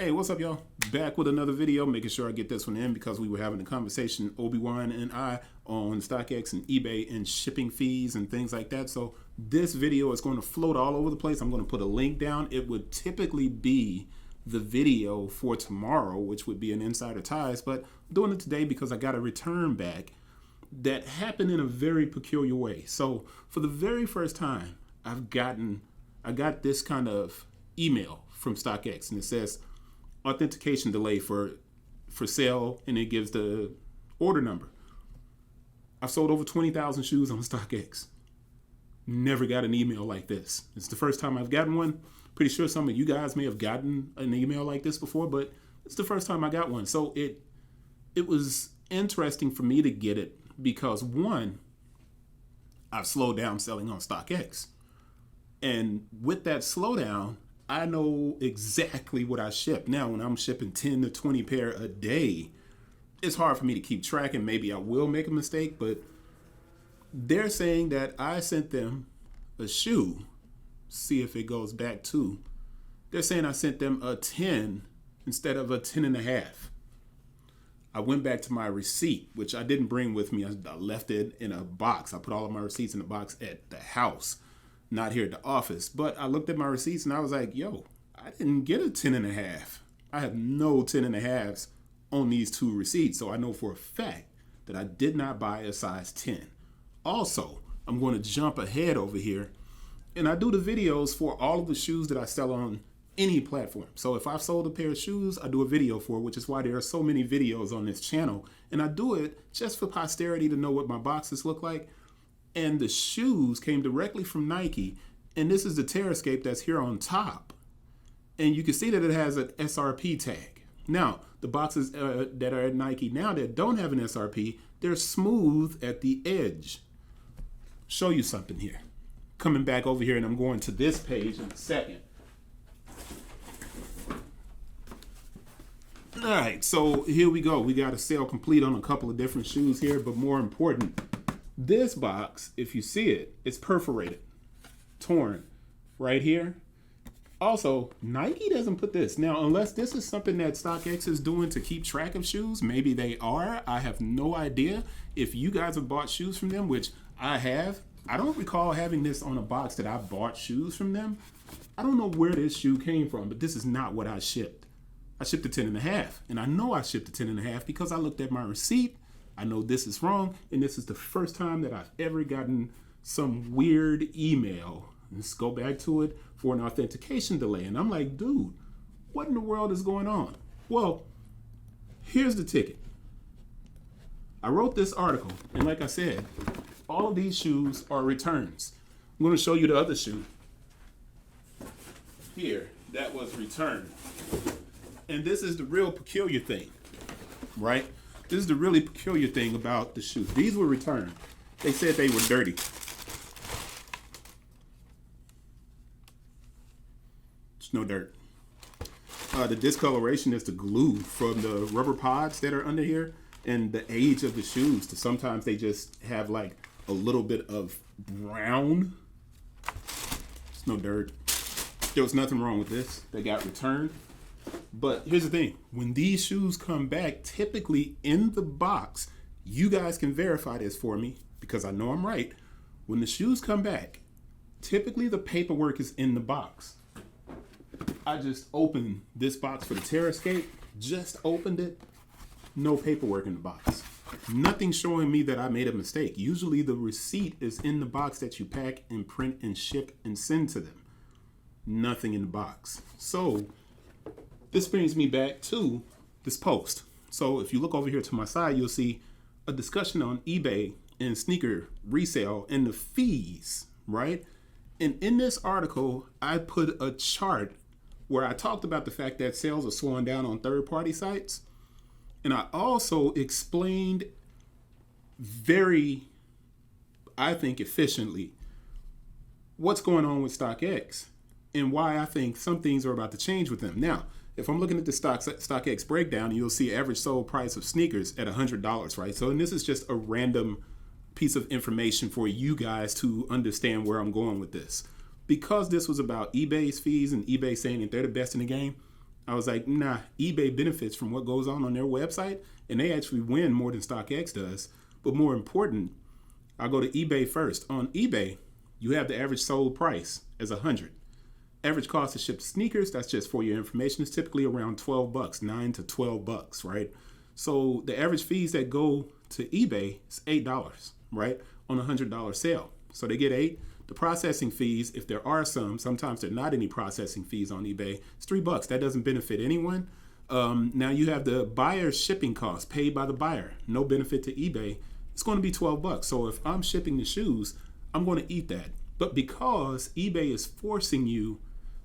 Hey, what's up, y'all? Back with another video, making sure I get this one in because we were having a conversation, Obi-Wan and I, on StockX and eBay and shipping fees and things like that. So this video is going to float all over the place. I'm going to put a link down. It would typically be the video for tomorrow, which would be an Insider Ties, but I'm doing it today because I got a return back that happened in a very peculiar way. So for the very first time, I got this kind of email from StockX, and it says authentication delay for sale, and it gives the order number. I've sold over 20,000 shoes on StockX. Never got an email like this. It's the first time I've gotten one. Pretty sure some of you guys may have gotten an email like this before, but it's the first time I got one. So it was interesting for me to get it because, one, I've slowed down selling on StockX. And with that slowdown, I know exactly what I ship. Now, when I'm shipping 10 to 20 pair a day, it's hard for me to keep track, and maybe I will make a mistake, but they're saying that I sent them a shoe. See if it goes back to. They're saying I sent them a 10 instead of a 10 and a half. I went back to my receipt, which I didn't bring with me. I left it in a box. I put all of my receipts in a box at the house, not here at the office. But I looked at my receipts and I was like, yo, I didn't get a 10 and a half. I have no 10 and a halves on these two receipts. So I know for a fact that I did not buy a size 10. Also, I'm going to jump ahead over here, and I do the videos for all of the shoes that I sell on any platform. So if I've sold a pair of shoes, I do a video for it, which is why there are so many videos on this channel. And I do it just for posterity to know what my boxes look like. And the shoes came directly from Nike. And this is the Terrascape that's here on top. And you can see that it has an SRP tag. Now, the boxes that are at Nike now that don't have an SRP, they're smooth at the edge. Show you something here. Coming back over here, and I'm going to this page in a second. All right, so here we go. We got a sale complete on a couple of different shoes here, but more important, this box, if you see it, it's perforated, torn right here. Also, Nike doesn't put this. Now, unless this is something that StockX is doing to keep track of shoes, maybe they are. I have no idea. If you guys have bought shoes from them, which I have, I don't recall having this on a box that I bought shoes from them. I don't know where this shoe came from, but this is not what I shipped. I shipped a 10 and a half, and I know I shipped a 10 and a half because I looked at my receipt. I know this is wrong, and this is the first time that I've ever gotten some weird email. Let's go back to it for an authentication delay. And I'm like, dude, what in the world is going on? Well, here's the ticket. I wrote this article, and like I said, all of these shoes are returns. I'm going to show you the other shoe here that was returned. And this is the real peculiar thing, right? This is the really peculiar thing about the shoes. These were returned. They said they were dirty. It's no dirt. The discoloration is the glue from the rubber pods that are under here, and the age of the shoes. Sometimes they just have like a little bit of brown. It's no dirt. There was nothing wrong with this. They got returned. But here's the thing. When these shoes come back, typically in the box, you guys can verify this for me because I know I'm right. When the shoes come back, typically the paperwork is in the box. I just opened this box for the Terrascape, just opened it, no paperwork in the box. Nothing showing me that I made a mistake. Usually the receipt is in the box that you pack and print and ship and send to them. Nothing in the box. So this brings me back to this post. So if you look over here to my side, you'll see a discussion on eBay and sneaker resale and the fees, right? And in this article, I put a chart where I talked about the fact that sales are slowing down on third-party sites. And I also explained very, I think, efficiently what's going on with StockX and why I think some things are about to change with them. Now, if I'm looking at the Stockx Breakdown, you'll see average sold price of sneakers at $100, right? So, and this is just a random piece of information for you guys to understand where I'm going with this. Because this was about eBay's fees and eBay saying that they're the best in the game, I was like, nah, eBay benefits from what goes on their website, and they actually win more than StockX does. But more important, I go to eBay first. On eBay, you have the average sold price as 100. Average cost to ship sneakers, that's just for your information, is typically around 12 bucks, 9 to 12 bucks, right? So the average fees that go to eBay is $8, right? On a $100 sale. So they get 8. The processing fees, if there are some, sometimes there are not any processing fees on eBay, it's $3. That doesn't benefit anyone. Now you have the buyer's shipping cost paid by the buyer. No benefit to eBay. It's going to be 12 bucks. So if I'm shipping the shoes, I'm going to eat that. But because eBay is forcing you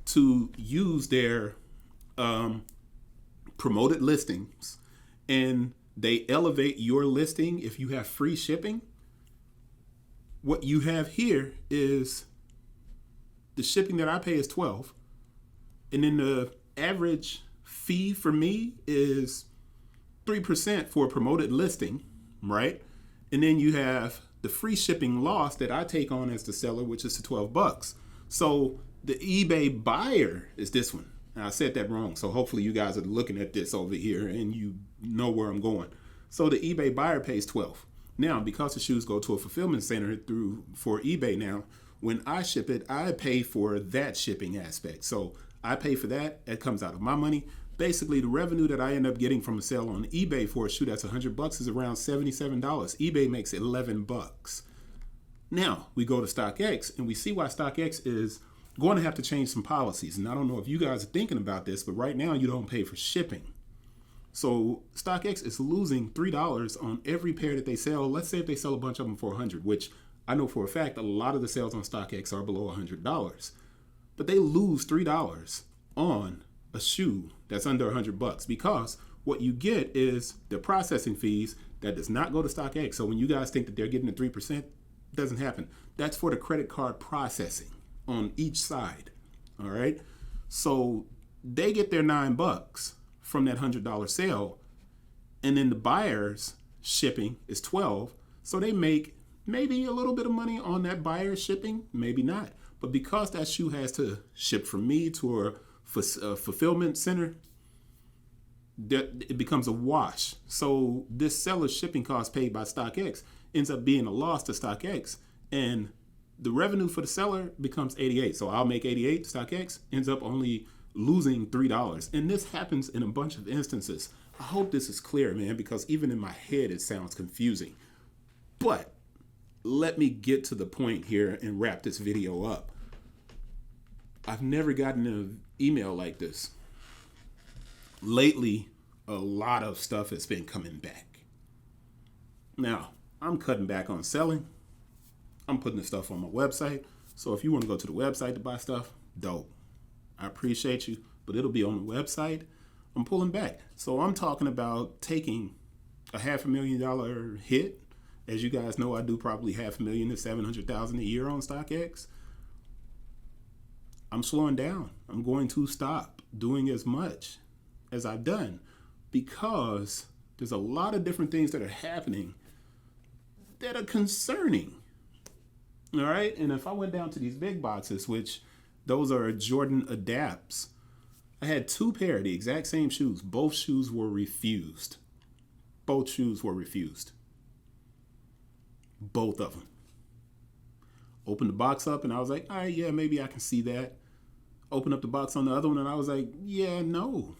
to use their promoted listings, and they elevate your listing if you have free shipping, what you have here is the shipping that I pay is 12, and then the average fee for me is 3% for a promoted listing, right? And then you have the free shipping loss that I take on as the seller, which is the 12 bucks. So the eBay buyer is this one. Now, I said that wrong, so hopefully you guys are looking at this over here and you know where I'm going. So the eBay buyer pays 12. Now, because the shoes go to a fulfillment center for eBay now, when I ship it, I pay for that shipping aspect. So I pay for that. It comes out of my money. Basically, the revenue that I end up getting from a sale on eBay for a shoe that's 100 bucks is around $77. eBay makes 11 bucks. Now, we go to StockX and we see why StockX is going to have to change some policies. And I don't know if you guys are thinking about this, but right now you don't pay for shipping. So StockX is losing $3 on every pair that they sell. Let's say if they sell a bunch of them for $100, which I know for a fact a lot of the sales on StockX are below $100. But they lose $3 on a shoe that's under 100 bucks, because what you get is the processing fees that does not go to StockX. So when you guys think that they're getting the 3%, it doesn't happen. That's for the credit card processing on each side. All right. So they get their $9 from that $100 sale, and then the buyer's shipping is 12. So they make maybe a little bit of money on that buyer's shipping, maybe not. But because that shoe has to ship from me to a fulfillment center, it becomes a wash. So this seller's shipping cost paid by StockX ends up being a loss to StockX, and the revenue for the seller becomes 88. So I'll make 88. StockX ends up only losing $3. And this happens in a bunch of instances. I hope this is clear, man, because even in my head it sounds confusing. But let me get to the point here and wrap this video up. I've never gotten an email like this. Lately, a lot of stuff has been coming back. Now, I'm cutting back on selling. I'm putting the stuff on my website. So if you want to go to the website to buy stuff, dope. I appreciate you, but it'll be on the website. I'm pulling back. So I'm talking about taking a $500,000 hit. As you guys know, I do probably $500,000 to $700,000 a year on StockX. I'm slowing down. I'm going to stop doing as much as I've done, because there's a lot of different things that are happening that are concerning. All right. And if I went down to these big boxes, which those are Jordan Adapts, I had 2 pair of the exact same shoes. Both shoes were refused. Both shoes were refused. Both of them. Opened the box up and I was like, all right, yeah, maybe I can see that. Opened up the box on the other one and I was like, yeah, no.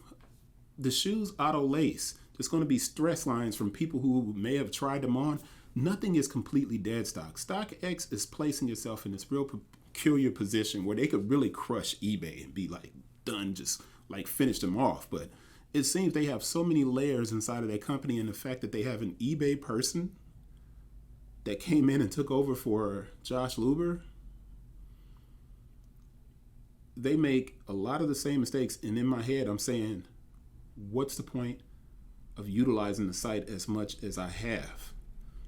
The shoes auto lace. There's going to be stress lines from people who may have tried them on. Nothing is completely dead stock. StockX is placing itself in this real peculiar position where they could really crush eBay and be like done, just like finish them off. But it seems they have so many layers inside of their company, and the fact that they have an eBay person that came in and took over for Josh Luber, they make a lot of the same mistakes. And in my head, I'm saying, what's the point of utilizing the site as much as I have?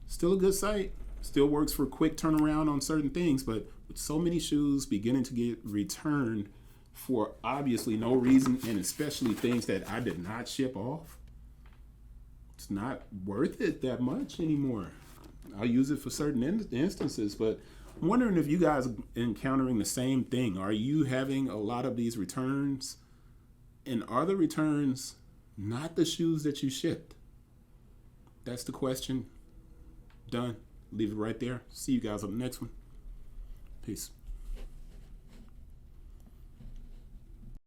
Still a good site, still works for quick turnaround on certain things, but with so many shoes beginning to get returned for obviously no reason, and especially things that I did not ship off, it's not worth it that much anymore. I'll use it for certain instances, but I'm wondering if you guys are encountering the same thing. Are you having a lot of these returns And are the returns not the shoes that you shipped? That's the question. Done. Leave it right there. See you guys on the next one. Peace.